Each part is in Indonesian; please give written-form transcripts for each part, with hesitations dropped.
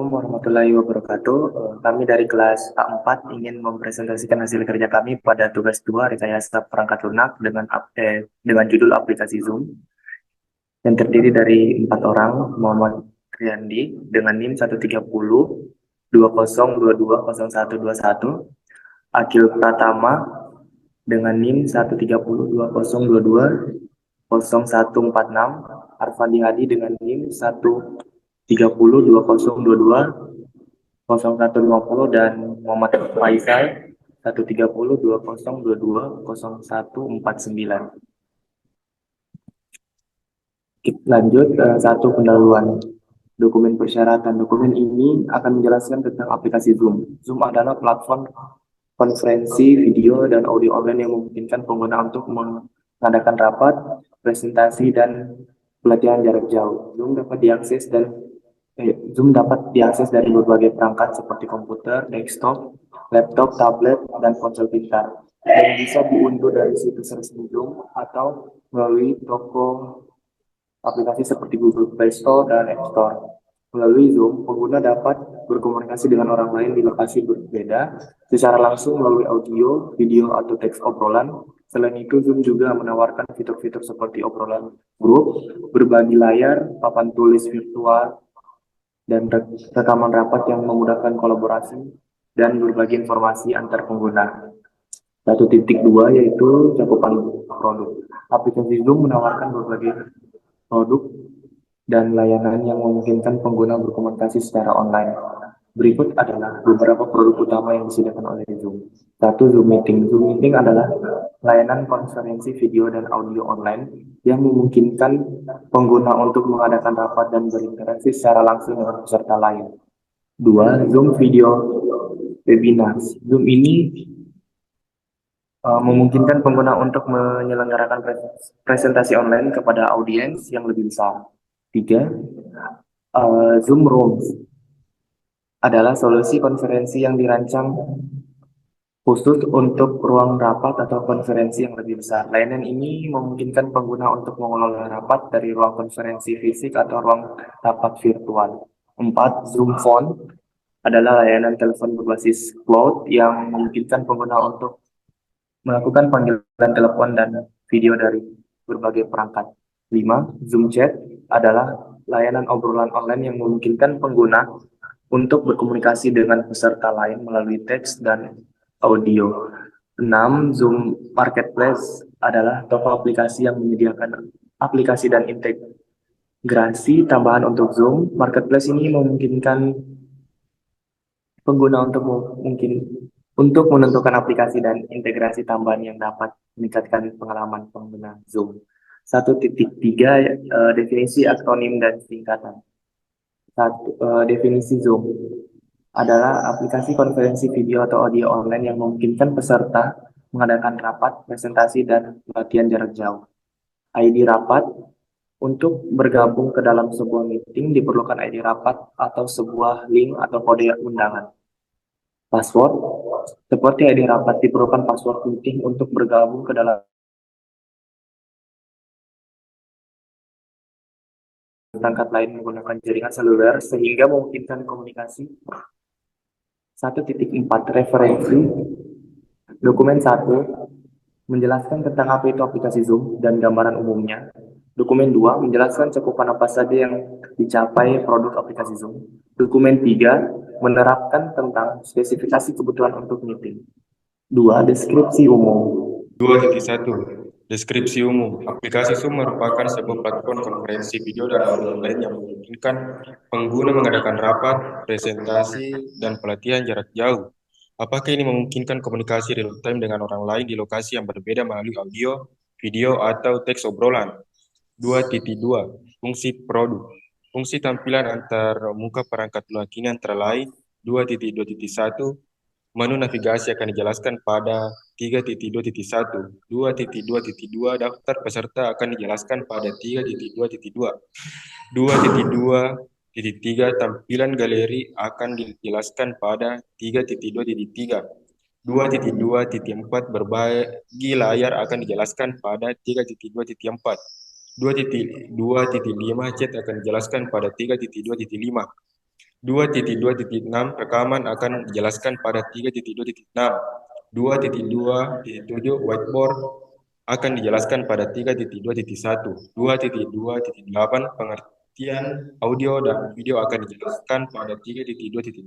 Assalamualaikum warahmatullahi wabarakatuh. Kami dari kelas A4 ingin mempresentasikan hasil kerja kami pada tugas 2 rekayasa perangkat lunak dengan judul aplikasi Zoom yang terdiri dari 4 orang: Muhammad Riyandi dengan NIM 130 20220121, Akil Pratama dengan NIM 130 20220146, Arfandi Hadi dengan NIM 130 20220150, dan Muhammad Faisal 130 20220149. Kita lanjut, satu pendahuluan dokumen persyaratan. Dokumen ini akan menjelaskan tentang aplikasi Zoom. Zoom adalah platform konferensi video dan audio online yang memungkinkan pengguna untuk mengadakan rapat, presentasi, dan pelatihan jarak jauh. Zoom dapat diakses dari berbagai perangkat seperti komputer, desktop, laptop, tablet, dan ponsel pintar. Dan bisa diunduh dari situs resmi Zoom atau melalui toko aplikasi seperti Google Play Store dan App Store. Melalui Zoom, pengguna dapat berkomunikasi dengan orang lain di lokasi berbeda secara langsung melalui audio, video, atau teks obrolan. Selain itu, Zoom juga menawarkan fitur-fitur seperti obrolan grup, berbagi layar, papan tulis virtual, dan rekaman rapat yang memudahkan kolaborasi dan berbagi informasi antar pengguna. 1.2 yaitu cakupan produk. Aplikasi Zoom menawarkan berbagai produk dan layanan yang memungkinkan pengguna berkomunikasi secara online. Berikut adalah beberapa produk utama yang disediakan oleh Zoom. Satu, Zoom Meeting. Zoom Meeting adalah layanan konferensi video dan audio online yang memungkinkan pengguna untuk mengadakan rapat dan berinteraksi secara langsung dengan peserta lain. Dua, Zoom Video Webinars. Zoom ini memungkinkan pengguna untuk menyelenggarakan presentasi online kepada audiens yang lebih besar. Tiga, Zoom Rooms adalah solusi konferensi yang dirancang khusus untuk ruang rapat atau konferensi yang lebih besar. Layanan ini memungkinkan pengguna untuk mengelola rapat dari ruang konferensi fisik atau ruang rapat virtual. Empat, Zoom Phone adalah layanan telepon berbasis cloud yang memungkinkan pengguna untuk melakukan panggilan telepon dan video dari berbagai perangkat. 5. Zoom Chat adalah layanan obrolan online yang memungkinkan pengguna untuk berkomunikasi dengan peserta lain melalui teks dan audio. 6. Zoom Marketplace adalah toko aplikasi yang menyediakan aplikasi dan integrasi tambahan untuk Zoom. Marketplace ini memungkinkan pengguna untuk menentukan aplikasi dan integrasi tambahan yang dapat meningkatkan pengalaman pengguna Zoom. 1.3 definisi akronim dan singkatan. Definisi Zoom adalah aplikasi konferensi video atau audio online yang memungkinkan peserta mengadakan rapat, presentasi, dan pelatihan jarak jauh. ID rapat. Untuk bergabung ke dalam sebuah meeting diperlukan ID rapat atau sebuah link atau kode undangan. Password. Seperti ID rapat diperlukan password penting untuk bergabung ke dalam perangkat lain menggunakan jaringan seluler sehingga memungkinkan komunikasi. 1.4 referensi. Dokumen 1 menjelaskan tentang apa itu aplikasi Zoom dan gambaran umumnya. Dokumen 2 menjelaskan cakupan apa saja yang dicapai produk aplikasi Zoom. Dokumen 3 menerapkan tentang spesifikasi kebutuhan untuk meeting. 2. Deskripsi umum. 2.1 Deskripsi umum. Aplikasi Zoom merupakan sebuah platform konferensi video dan audio online yang memungkinkan pengguna mengadakan rapat, presentasi, dan pelatihan jarak jauh. Apakah ini memungkinkan komunikasi real-time dengan orang lain di lokasi yang berbeda melalui audio, video, atau teks obrolan? 2.2 Fungsi produk. Fungsi tampilan antar muka perangkat lunak ini antara lain 2.2.1 Menu navigasi akan dijelaskan pada 3.2.1. 2.2.2 Daftar peserta akan dijelaskan pada 3.2.2. 2.2.3 Tampilan galeri akan dijelaskan pada 3.2.3. 2.2.4 Berbagi layar akan dijelaskan pada 3.2.4. 2.2.5 Chat akan dijelaskan pada 3.2.5. 2.2.6 rekaman akan dijelaskan pada 3.2.6. 2.2.7 whiteboard akan dijelaskan pada 3.2.1. 2.2.8 pengertian audio dan video akan dijelaskan pada 3.2.8.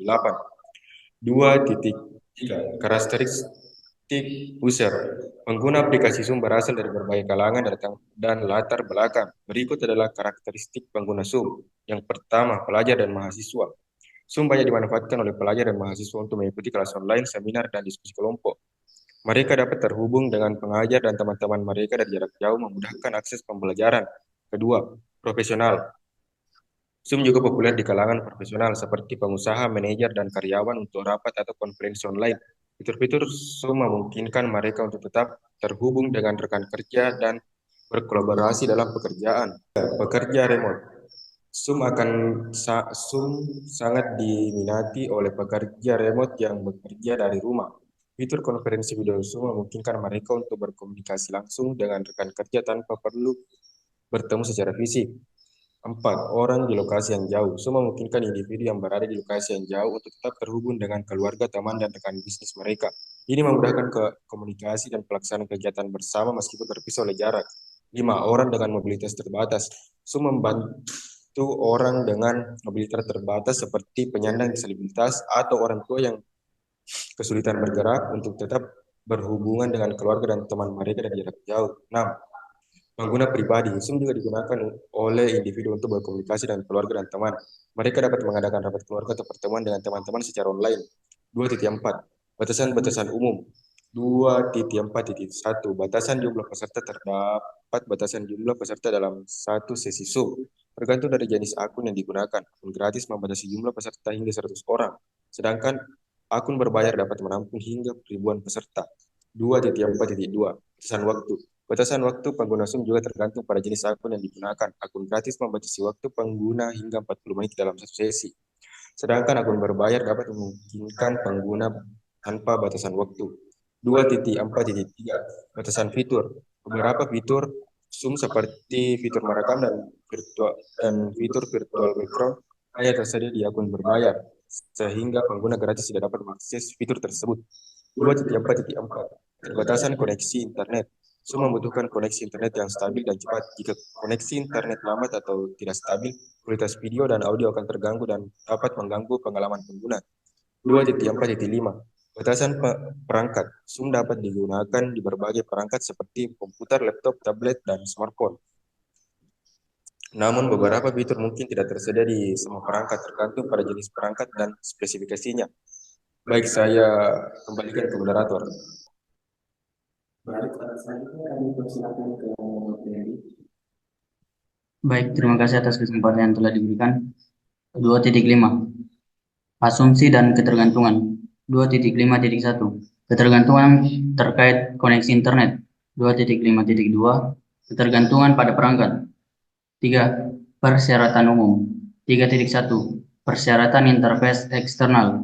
2.3 karakteristik user. Pengguna aplikasi Zoom berasal dari berbagai kalangan dan latar belakang. Berikut adalah karakteristik pengguna Zoom. Yang pertama, pelajar dan mahasiswa. Zoom banyak dimanfaatkan oleh pelajar dan mahasiswa untuk mengikuti kelas online, seminar, dan diskusi kelompok. Mereka dapat terhubung dengan pengajar dan teman-teman mereka dari jarak jauh, memudahkan akses pembelajaran. Kedua, profesional. Zoom juga populer di kalangan profesional seperti pengusaha, manajer, dan karyawan untuk rapat atau konferensi online. Fitur-fitur Zoom memungkinkan mereka untuk tetap terhubung dengan rekan kerja dan berkolaborasi dalam pekerjaan. Pekerja remote. Zoom sangat diminati oleh pekerja remote yang bekerja dari rumah. Fitur konferensi video Zoom memungkinkan mereka untuk berkomunikasi langsung dengan rekan kerja tanpa perlu bertemu secara fisik. 4. Orang di lokasi yang jauh. Zoom memungkinkan individu yang berada di lokasi yang jauh untuk tetap terhubung dengan keluarga, teman, dan rekan bisnis mereka. Ini memudahkan komunikasi dan pelaksanaan kegiatan bersama meskipun terpisah oleh jarak. 5. Orang dengan mobilitas terbatas. Zoom membantu orang dengan mobilitas terbatas seperti penyandang disabilitas atau orang tua yang kesulitan bergerak untuk tetap berhubungan dengan keluarga dan teman mereka dari jarak jauh. 6. Pengguna pribadi. Zoom juga digunakan oleh individu untuk berkomunikasi dengan keluarga dan teman. Mereka dapat mengadakan rapat keluarga atau pertemuan dengan teman-teman secara online. 2.4. Batasan-batasan umum. 2.4.1. Batasan jumlah peserta. Terdapat batasan jumlah peserta dalam satu sesi Zoom. Tergantung dari jenis akun yang digunakan. Akun gratis membatasi jumlah peserta hingga 100 orang. Sedangkan akun berbayar dapat menampung hingga ribuan peserta. 2.4.2. Batasan waktu. Batasan waktu pengguna Zoom juga tergantung pada jenis akun yang digunakan. Akun gratis membatasi waktu pengguna hingga 40 menit dalam satu sesi. Sedangkan akun berbayar dapat memungkinkan pengguna tanpa batasan waktu. 2.4.3. Batasan fitur. Beberapa fitur Zoom seperti fitur merekam dan fitur virtual background hanya tersedia di akun berbayar, sehingga pengguna gratis tidak dapat mengakses fitur tersebut. 2.4.4. Keterbatasan koneksi internet. Zoom membutuhkan koneksi internet yang stabil dan cepat. Jika koneksi internet lambat atau tidak stabil, kualitas video dan audio akan terganggu dan dapat mengganggu pengalaman pengguna. 2.4.5. Batasan perangkat. Zoom dapat digunakan di berbagai perangkat seperti komputer, laptop, tablet, dan smartphone. Namun beberapa fitur mungkin tidak tersedia di semua perangkat, tergantung pada jenis perangkat dan spesifikasinya. Baik, saya kembalikan ke moderator. Baik, selanjutnya kami persilakan ke Ferry. Baik, terima kasih atas kesempatan yang telah diberikan. 2.5. Asumsi dan ketergantungan. 2.5.1. Ketergantungan terkait koneksi internet. 2.5.2. Ketergantungan pada perangkat. 3. Persyaratan umum. 3.1. Persyaratan interface eksternal.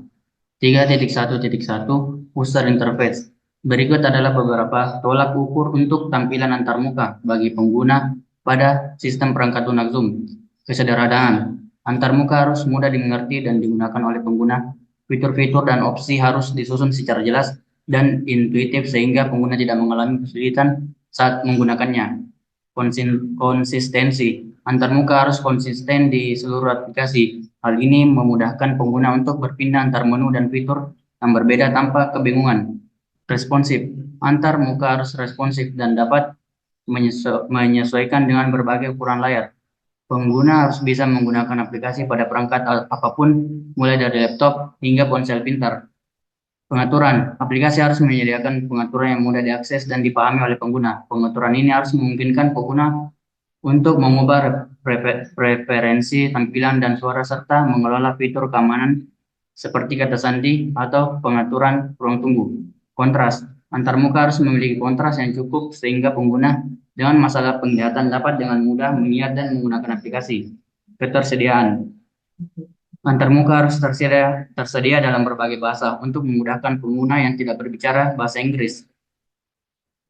3.1.1. User interface. Berikut adalah beberapa tolak ukur untuk tampilan antarmuka bagi pengguna pada sistem perangkat lunak Zoom. Kesederhanaan. Antarmuka harus mudah dimengerti dan digunakan oleh pengguna. Fitur-fitur dan opsi harus disusun secara jelas dan intuitif sehingga pengguna tidak mengalami kesulitan saat menggunakannya. Konsistensi. Antarmuka harus konsisten di seluruh aplikasi. Hal ini memudahkan pengguna untuk berpindah antar menu dan fitur yang berbeda tanpa kebingungan. Responsif. Antar muka harus responsif dan dapat menyesuaikan dengan berbagai ukuran layar. Pengguna harus bisa menggunakan aplikasi pada perangkat apapun, mulai dari laptop hingga ponsel pintar. Pengaturan. Aplikasi harus menyediakan pengaturan yang mudah diakses dan dipahami oleh pengguna. Pengaturan ini harus memungkinkan pengguna untuk mengubah preferensi tampilan dan suara serta mengelola fitur keamanan seperti kata sandi atau pengaturan ruang tunggu. Kontras. Antarmuka harus memiliki kontras yang cukup sehingga pengguna dengan masalah penglihatan dapat dengan mudah melihat dan menggunakan aplikasi. Ketersediaan. Antarmuka harus tersedia dalam berbagai bahasa untuk memudahkan pengguna yang tidak berbicara bahasa Inggris.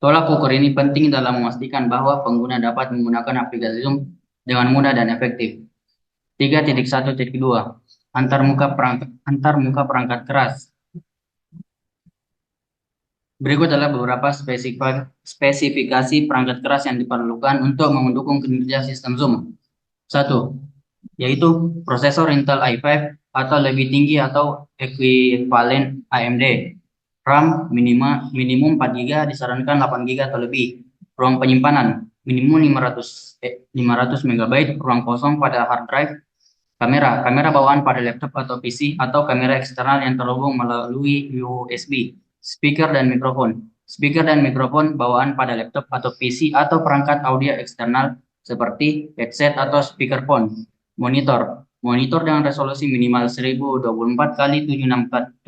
Tolak ukur ini penting dalam memastikan bahwa pengguna dapat menggunakan aplikasi Zoom dengan mudah dan efektif. 3.1.2. antar muka perangkat keras. Berikut adalah beberapa spesifikasi perangkat keras yang diperlukan untuk mendukung kinerja sistem Zoom. 1. Yaitu prosesor Intel i5 atau lebih tinggi atau ekuivalen AMD. RAM minimum 4 GB, disarankan 8 GB atau lebih. Ruang penyimpanan minimum 500 MB, ruang kosong pada hard drive. Kamera bawaan pada laptop atau PC atau kamera eksternal yang terhubung melalui USB. Speaker dan mikrofon bawaan pada laptop atau PC atau perangkat audio eksternal seperti headset atau speakerphone. Monitor dengan resolusi minimal 1024 kali 768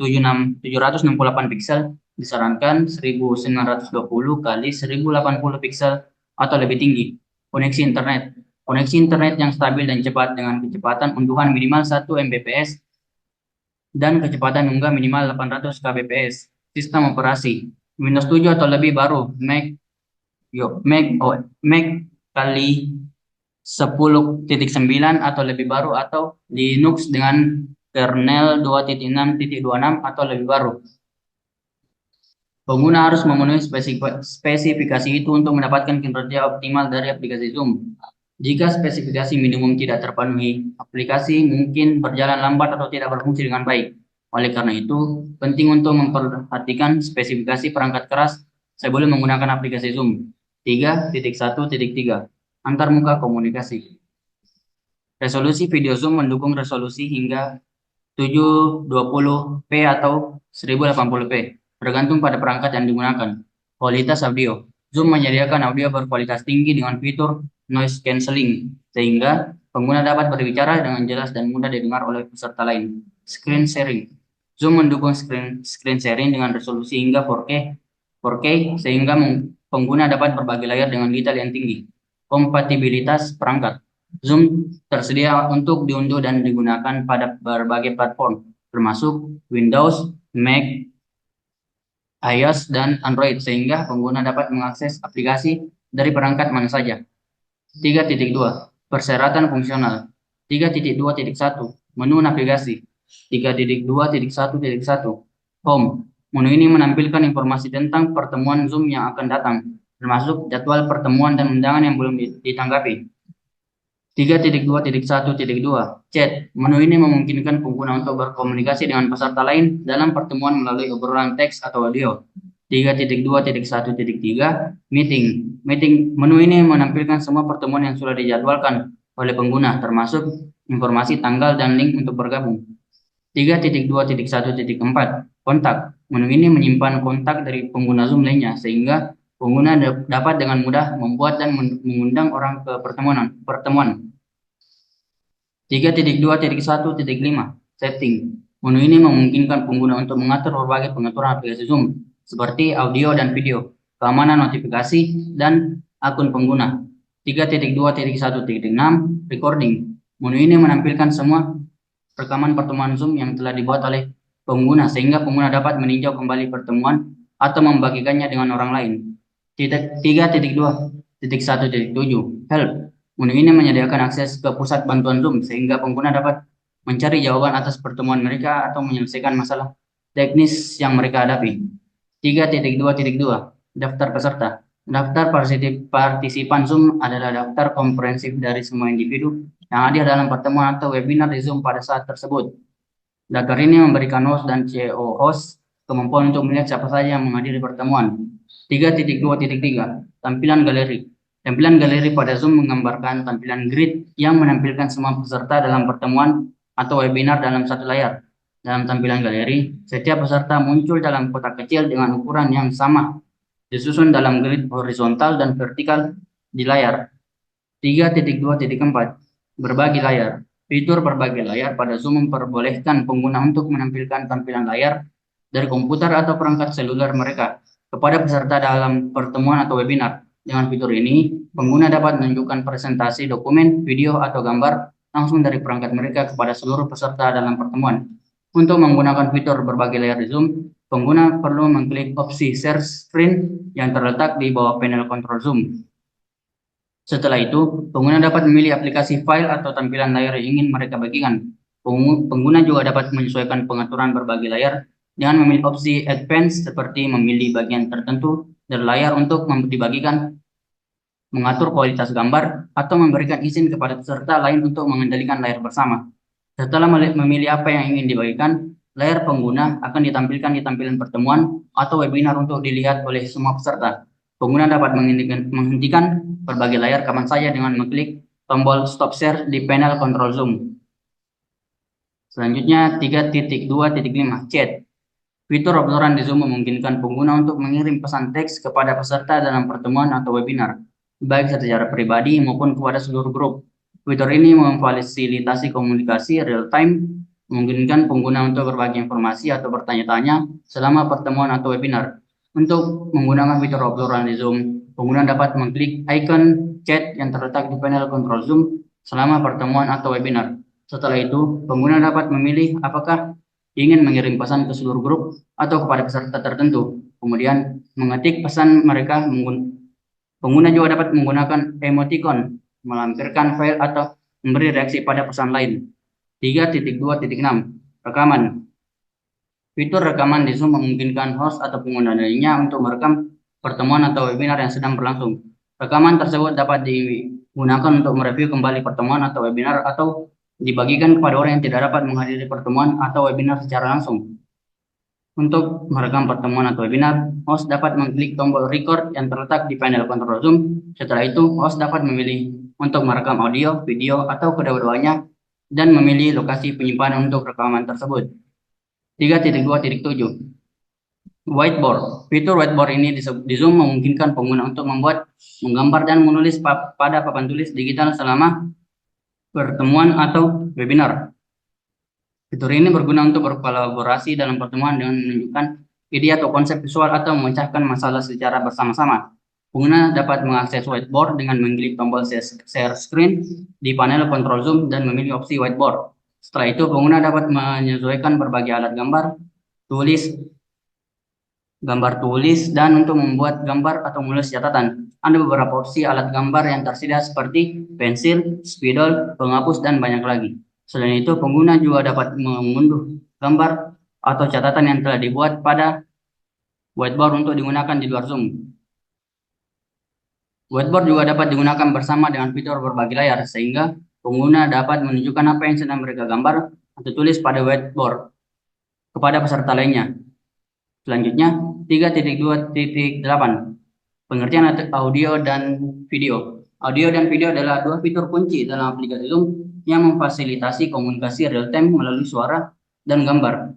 piksel, disarankan 1920 kali 1080 piksel atau lebih tinggi. Koneksi internet yang stabil dan cepat dengan kecepatan unduhan minimal 1 Mbps dan kecepatan unggah minimal 800 kbps. Sistem operasi Windows 7 atau lebih baru, Mac kali 10.9 atau lebih baru, atau Linux dengan kernel 2.6.26 atau lebih baru. Pengguna harus memenuhi spesifikasi itu untuk mendapatkan kinerja optimal dari aplikasi Zoom. Jika spesifikasi minimum tidak terpenuhi, aplikasi mungkin berjalan lambat atau tidak berfungsi dengan baik. Oleh karena itu, penting untuk memperhatikan spesifikasi perangkat keras sebelum menggunakan aplikasi Zoom. 3.1.3 Antarmuka komunikasi. Resolusi video Zoom mendukung resolusi hingga 720p atau 1080p, bergantung pada perangkat yang digunakan. Kualitas audio. Zoom menyediakan audio berkualitas tinggi dengan fitur noise cancelling, sehingga pengguna dapat berbicara dengan jelas dan mudah didengar oleh peserta lain. Screen sharing. Zoom mendukung screen sharing dengan resolusi hingga 4K, sehingga pengguna dapat berbagi layar dengan detail yang tinggi. Kompatibilitas perangkat. Zoom tersedia untuk diunduh dan digunakan pada berbagai platform, termasuk Windows, Mac, iOS, dan Android, sehingga pengguna dapat mengakses aplikasi dari perangkat mana saja. 3.2 Persyaratan fungsional. 3.2.1 Menu navigasi. 3.2.1.1 Home. Menu ini menampilkan informasi tentang pertemuan Zoom yang akan datang, termasuk jadwal pertemuan dan undangan yang belum ditanggapi. 3.2.1.2 Chat. Menu ini memungkinkan pengguna untuk berkomunikasi dengan peserta lain dalam pertemuan melalui obrolan teks atau audio. 3.2.1.3 Meeting. Menu ini menampilkan semua pertemuan yang sudah dijadwalkan oleh pengguna, termasuk informasi tanggal dan link untuk bergabung. 3.2.1.4 Kontak. Menu ini menyimpan kontak dari pengguna Zoom lainnya, sehingga pengguna dapat dengan mudah membuat dan mengundang orang ke pertemuan. 3.2.1.5 Setting. Menu ini memungkinkan pengguna untuk mengatur berbagai pengaturan aplikasi Zoom, seperti audio dan video, keamanan notifikasi, dan akun pengguna. 3.2.1.6 Recording. Menu ini menampilkan semua rekaman pertemuan Zoom yang telah dibuat oleh pengguna, sehingga pengguna dapat meninjau kembali pertemuan atau membagikannya dengan orang lain. 3.2.1.7 Help. Menu ini menyediakan akses ke pusat bantuan Zoom, sehingga pengguna dapat mencari jawaban atas pertemuan mereka atau menyelesaikan masalah teknis yang mereka hadapi. 3.2.2 Daftar peserta. Daftar partisipan Zoom adalah daftar komprehensif dari semua individu yang hadir dalam pertemuan atau webinar di Zoom pada saat tersebut. Daftar ini memberikan host dan CEO host kemampuan untuk melihat siapa saja yang menghadiri pertemuan. 3.2.3 Tampilan galeri. Tampilan galeri pada Zoom menggambarkan tampilan grid yang menampilkan semua peserta dalam pertemuan atau webinar dalam satu layar. Dalam tampilan galeri, setiap peserta muncul dalam kotak kecil dengan ukuran yang sama, disusun dalam grid horizontal dan vertikal di layar. 3.2.4 Berbagi layar. Fitur berbagi layar pada Zoom memperbolehkan pengguna untuk menampilkan tampilan layar dari komputer atau perangkat seluler mereka kepada peserta dalam pertemuan atau webinar. Dengan fitur ini, pengguna dapat menunjukkan presentasi dokumen, video, atau gambar langsung dari perangkat mereka kepada seluruh peserta dalam pertemuan. Untuk menggunakan fitur berbagi layar di Zoom, pengguna perlu mengklik opsi Share Screen yang terletak di bawah panel kontrol Zoom. Setelah itu, pengguna dapat memilih aplikasi file atau tampilan layar yang ingin mereka bagikan. Pengguna juga dapat menyesuaikan pengaturan berbagai layar dengan memilih opsi Advanced seperti memilih bagian tertentu dari layar untuk dibagikan, mengatur kualitas gambar, atau memberikan izin kepada peserta lain untuk mengendalikan layar bersama. Setelah memilih apa yang ingin dibagikan, layar pengguna akan ditampilkan di tampilan pertemuan atau webinar untuk dilihat oleh semua peserta. Pengguna dapat menghentikan berbagai layar kapan saja dengan mengklik tombol Stop Share di panel Control Zoom. Selanjutnya 3.2.5 Chat. Fitur obrolan di Zoom memungkinkan pengguna untuk mengirim pesan teks kepada peserta dalam pertemuan atau webinar, baik secara pribadi maupun kepada seluruh grup. Fitur ini memfasilitasi komunikasi real-time, memungkinkan pengguna untuk berbagi informasi atau bertanya-tanya selama pertemuan atau webinar. Untuk menggunakan fitur obrolan di Zoom, pengguna dapat mengklik icon chat yang terletak di panel kontrol Zoom selama pertemuan atau webinar. Setelah itu, pengguna dapat memilih apakah ingin mengirim pesan ke seluruh grup atau kepada peserta tertentu. Kemudian mengetik pesan mereka. Pengguna juga dapat menggunakan emoticon, melampirkan file atau memberi reaksi pada pesan lain. 3.2.6 Rekaman. Fitur rekaman di Zoom memungkinkan host atau pengguna lainnya untuk merekam pertemuan atau webinar yang sedang berlangsung. Rekaman tersebut dapat digunakan untuk mereview kembali pertemuan atau webinar atau dibagikan kepada orang yang tidak dapat menghadiri pertemuan atau webinar secara langsung. Untuk merekam pertemuan atau webinar, host dapat mengklik tombol record yang terletak di panel kontrol Zoom. Setelah itu, host dapat memilih untuk merekam audio, video, atau kedua-duanya dan memilih lokasi penyimpanan untuk rekaman tersebut. 3.2.7 Whiteboard. Fitur whiteboard ini di Zoom memungkinkan pengguna untuk membuat, menggambar, dan menulis pada papan tulis digital selama pertemuan atau webinar. Fitur ini berguna untuk berkolaborasi dalam pertemuan dengan menunjukkan ide atau konsep visual atau memecahkan masalah secara bersama-sama. Pengguna dapat mengakses whiteboard dengan mengklik tombol share screen di panel kontrol Zoom dan memilih opsi whiteboard. Setelah itu, pengguna dapat menyesuaikan berbagai alat gambar tulis, dan untuk membuat gambar atau menulis catatan. Ada beberapa opsi alat gambar yang tersedia seperti pensil, spidol, penghapus, dan banyak lagi. Selain itu, pengguna juga dapat mengunduh gambar atau catatan yang telah dibuat pada whiteboard untuk digunakan di luar Zoom. Whiteboard juga dapat digunakan bersama dengan fitur berbagi layar, sehingga pengguna dapat menunjukkan apa yang sedang mereka gambar atau tulis pada whiteboard kepada peserta lainnya. Selanjutnya, 3.2.8 Pengertian audio dan video. Audio dan video adalah dua fitur kunci dalam aplikasi Zoom yang memfasilitasi komunikasi real-time melalui suara dan gambar.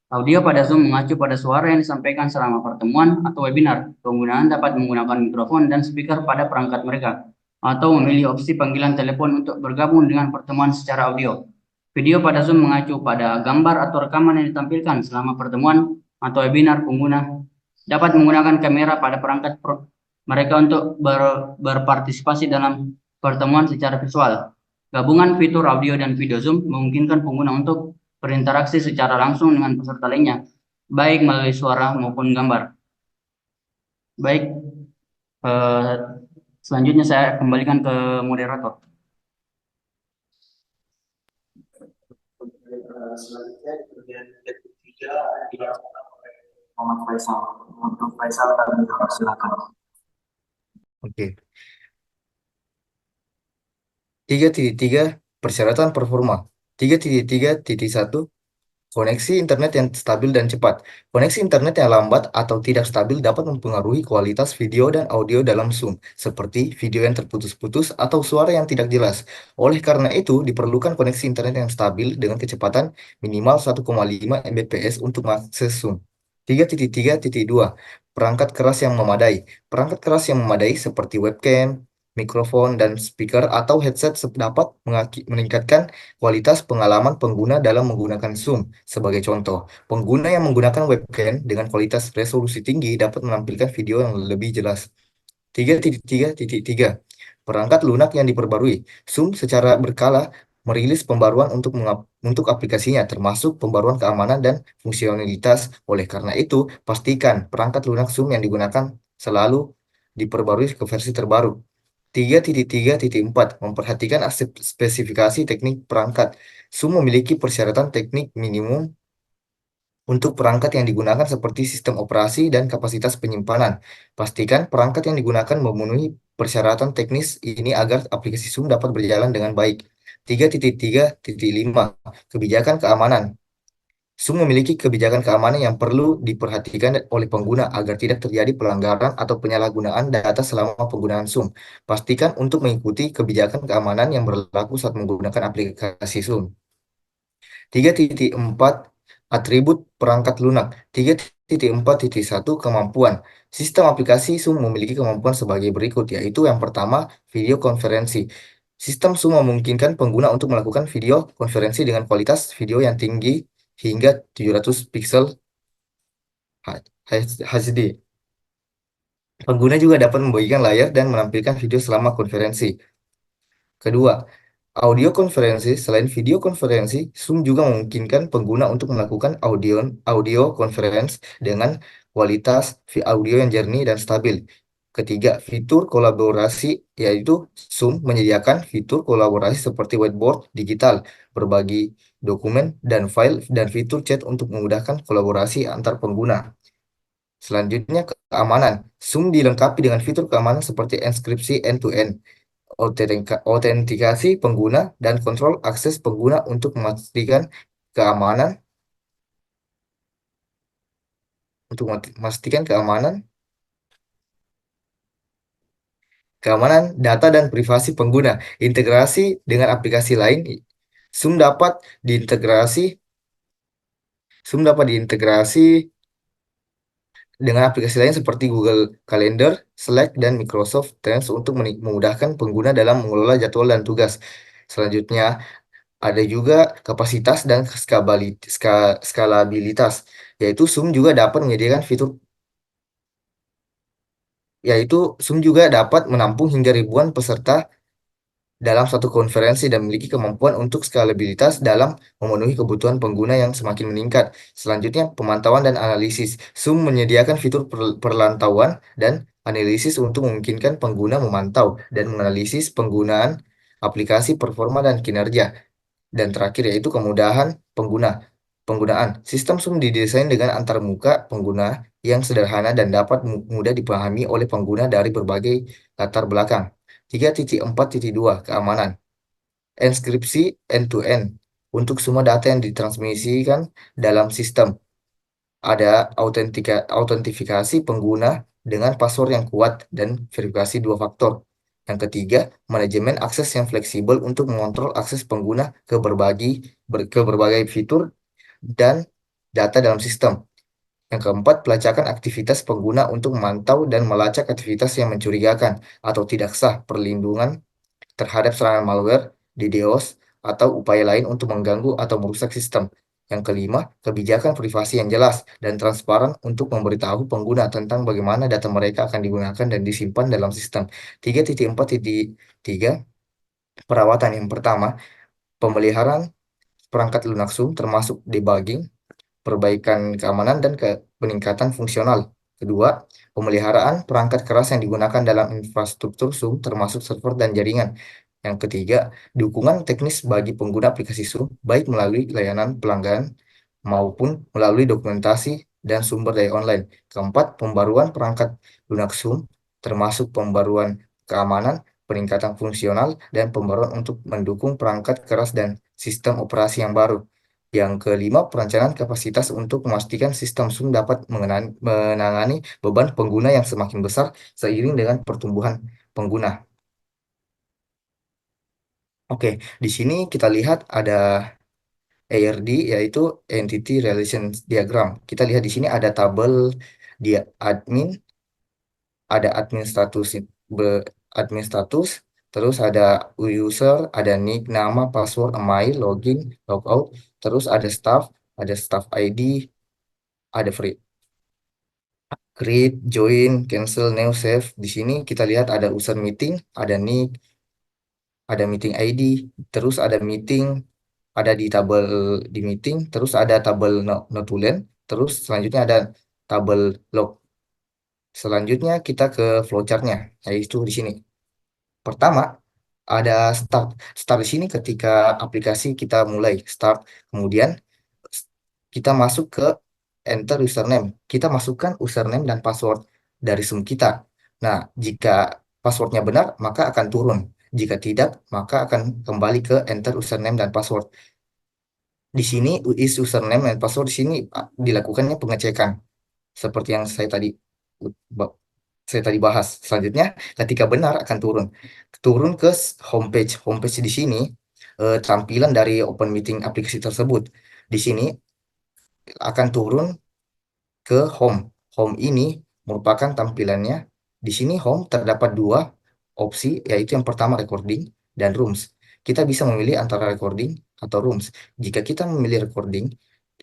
Audio pada Zoom mengacu pada suara yang disampaikan selama pertemuan atau webinar. Penggunaan dapat menggunakan mikrofon dan speaker pada perangkat mereka, atau memilih opsi panggilan telepon untuk bergabung dengan pertemuan secara audio. Video pada Zoom mengacu pada gambar atau rekaman yang ditampilkan selama pertemuan atau webinar. Pengguna dapat menggunakan kamera pada perangkat mereka untuk berpartisipasi dalam pertemuan secara visual. Gabungan fitur audio dan video Zoom memungkinkan pengguna untuk berinteraksi secara langsung dengan peserta lainnya, baik melalui suara maupun gambar. Baik, selanjutnya saya kembalikan ke moderator. Selanjutnya di bagian ketiga dilakukan oleh Muhammad Faisal. Untuk Faisal kami silakan. Oke. 3.3 Persyaratan performa. 3.3.1 Koneksi internet yang stabil dan cepat. Koneksi internet yang lambat atau tidak stabil dapat mempengaruhi kualitas video dan audio dalam Zoom, seperti video yang terputus-putus atau suara yang tidak jelas. Oleh karena itu, diperlukan koneksi internet yang stabil dengan kecepatan minimal 1,5 Mbps untuk mengakses Zoom. 3.3.2 Perangkat keras yang memadai. Perangkat keras yang memadai seperti webcam, mikrofon, dan speaker atau headset dapat meningkatkan kualitas pengalaman pengguna dalam menggunakan Zoom. Sebagai contoh, pengguna yang menggunakan webcam dengan kualitas resolusi tinggi dapat menampilkan video yang lebih jelas. 3.3.3 Perangkat lunak yang diperbarui. Zoom secara berkala merilis pembaruan untuk aplikasinya, termasuk pembaruan keamanan dan fungsionalitas. Oleh karena itu, pastikan perangkat lunak Zoom yang digunakan selalu diperbarui ke versi terbaru. 3.3.4 memperhatikan aspek spesifikasi teknik perangkat. Zoom memiliki persyaratan teknik minimum untuk perangkat yang digunakan seperti sistem operasi dan kapasitas penyimpanan. Pastikan perangkat yang digunakan memenuhi persyaratan teknis ini agar aplikasi Zoom dapat berjalan dengan baik. 3.3.5 Kebijakan keamanan. Zoom memiliki kebijakan keamanan yang perlu diperhatikan oleh pengguna agar tidak terjadi pelanggaran atau penyalahgunaan data selama penggunaan Zoom. Pastikan untuk mengikuti kebijakan keamanan yang berlaku saat menggunakan aplikasi Zoom. 3.4 Atribut perangkat lunak. 3.4.1 Kemampuan. Sistem aplikasi Zoom memiliki kemampuan sebagai berikut, yaitu yang pertama, video konferensi. Sistem Zoom memungkinkan pengguna untuk melakukan video konferensi dengan kualitas video yang tinggi hingga 700 piksel HD. Pengguna juga dapat membagikan layar dan menampilkan video selama konferensi. Kedua, audio konferensi. Selain video konferensi, Zoom juga memungkinkan pengguna untuk melakukan audio conference dengan kualitas audio yang jernih dan stabil. Ketiga, fitur kolaborasi, yaitu Zoom menyediakan fitur kolaborasi seperti whiteboard digital, berbagi dokumen dan file, dan fitur chat untuk memudahkan kolaborasi antar pengguna. Selanjutnya, keamanan. Zoom dilengkapi dengan fitur keamanan seperti enkripsi end-to-end, autentikasi pengguna, dan kontrol akses pengguna untuk keamanan, memastikan keamanan data dan privasi pengguna. Integrasi dengan aplikasi lain, Zoom dapat diintegrasi Zoom dapat diintegrasi dengan aplikasi lain seperti Google Calendar, Slack, dan Microsoft Teams untuk memudahkan pengguna dalam mengelola jadwal dan tugas. Selanjutnya, ada juga kapasitas dan skalabilitas, yaitu Zoom juga dapat menyediakan fitur yaitu Zoom juga dapat menampung hingga ribuan peserta dalam satu konferensi dan memiliki kemampuan untuk skalabilitas dalam memenuhi kebutuhan pengguna yang semakin meningkat. Selanjutnya, pemantauan dan analisis. Zoom menyediakan fitur perlantauan dan analisis untuk memungkinkan pengguna memantau dan menganalisis penggunaan aplikasi, performa, dan kinerja. Dan terakhir yaitu kemudahan penggunaan. Sistem Zoom didesain dengan antarmuka pengguna yang sederhana dan dapat mudah dipahami oleh pengguna dari berbagai latar belakang. 3.4.2 Keamanan. Enkripsi end-to-end. Untuk semua data yang ditransmisikan dalam sistem, ada autentifikasi pengguna dengan password yang kuat dan verifikasi dua faktor. Yang ketiga, manajemen akses yang fleksibel untuk mengontrol akses pengguna ke berbagai fitur dan data dalam sistem. Yang keempat, pelacakan aktivitas pengguna untuk memantau dan melacak aktivitas yang mencurigakan atau tidak sah, perlindungan terhadap serangan malware, DDoS, atau upaya lain untuk mengganggu atau merusak sistem. Yang kelima, kebijakan privasi yang jelas dan transparan untuk memberitahu pengguna tentang bagaimana data mereka akan digunakan dan disimpan dalam sistem. 3.4.3 Perawatan. Yang pertama, pemeliharaan perangkat lunak Zoom termasuk debugging, perbaikan keamanan, dan peningkatan fungsional. Kedua, pemeliharaan perangkat keras yang digunakan dalam infrastruktur Zoom termasuk server dan jaringan. Yang ketiga, dukungan teknis bagi pengguna aplikasi Zoom, baik melalui layanan pelanggan maupun melalui dokumentasi dan sumber daya online. Keempat, pembaruan perangkat lunak Zoom, termasuk pembaruan keamanan, peningkatan fungsional, dan pembaruan untuk mendukung perangkat keras dan sistem operasi yang baru. Yang kelima, perencanaan kapasitas untuk memastikan sistem Zoom dapat menangani beban pengguna yang semakin besar seiring dengan pertumbuhan pengguna. Oke, di sini kita lihat ada ARD, yaitu Entity Relations Diagram. Kita lihat di sini ada tabel dia admin, ada admin status, terus ada user, ada nick, nama, password, email, login, logout, terus ada staff ID, ada free, create, join, cancel, new, save. Di sini kita lihat ada user meeting, ada nick, ada meeting ID, terus ada meeting, ada di tabel di meeting, terus ada tabel notulen, terus selanjutnya ada tabel log. Selanjutnya kita ke flowchartnya, yaitu di sini. Pertama, ada start. Start di sini ketika aplikasi kita mulai start, kemudian kita masuk ke enter username. Kita masukkan username dan password dari Zoom kita. Nah, jika passwordnya benar, maka akan turun. Jika tidak, maka akan kembali ke enter username dan password. Di sini is username dan password di sini dilakukannya pengecekan seperti yang ba- saya tadi bahas. Selanjutnya, ketika benar akan turun. Turun ke homepage. Homepage di sini tampilan dari Open Meeting aplikasi tersebut. Di sini akan turun ke home. Home ini merupakan tampilannya. Di sini home terdapat dua opsi, yaitu yang pertama recording dan rooms. Kita bisa memilih antara recording atau rooms. Jika kita memilih recording,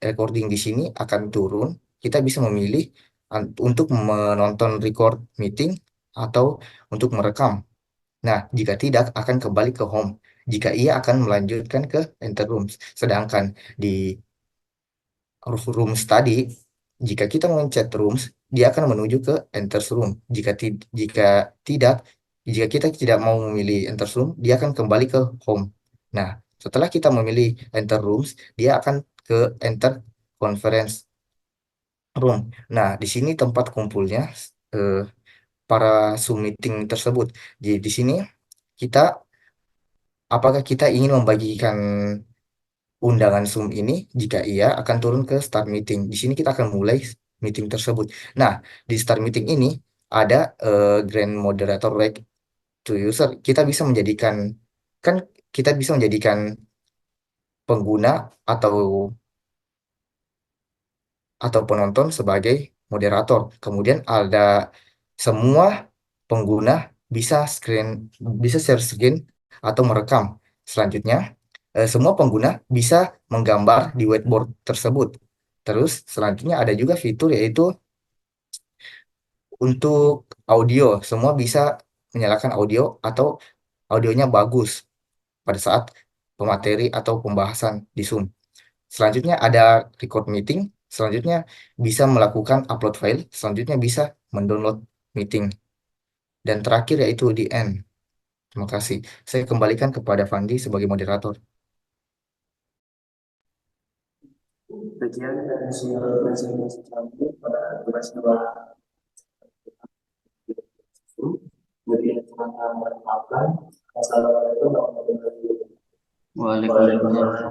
recording di sini akan turun. Kita bisa memilih untuk menonton record meeting atau untuk merekam. Nah, jika tidak akan kembali ke home. Jika iya akan melanjutkan ke enter rooms. Sedangkan di rooms tadi, jika kita mencet rooms, dia akan menuju ke enter room. Jika tidak, jika kita tidak mau memilih enter room, dia akan kembali ke home. Nah, setelah kita memilih enter rooms, dia akan ke enter conference room. Nah, di sini tempat kumpulnya eh, para Zoom meeting tersebut. Di sini kita, apakah kita ingin membagikan undangan Zoom ini? Jika iya, akan turun ke start meeting. Di sini kita akan mulai meeting tersebut. Nah, di start meeting ini ada grand moderator right to user. Kita bisa menjadikan, kan kita bisa menjadikan pengguna atau penonton sebagai moderator. Kemudian ada semua pengguna bisa bisa share screen atau merekam. Selanjutnya, semua pengguna bisa menggambar di whiteboard tersebut. Terus selanjutnya ada juga fitur yaitu untuk audio. Semua bisa menyalakan audio atau audionya bagus pada saat pemateri atau pembahasan di Zoom. Selanjutnya ada record meeting. Selanjutnya bisa melakukan upload file. Selanjutnya bisa mendownload meeting. Dan terakhir yaitu di end. Terima kasih. Saya kembalikan kepada Fandi sebagai moderator. Sekian dari hasil presentasi kami pada durasi 2. Jadi yang telah maafkan. Wassalamualaikum warahmatullahi wabarakatuh. Waalaikumsalam.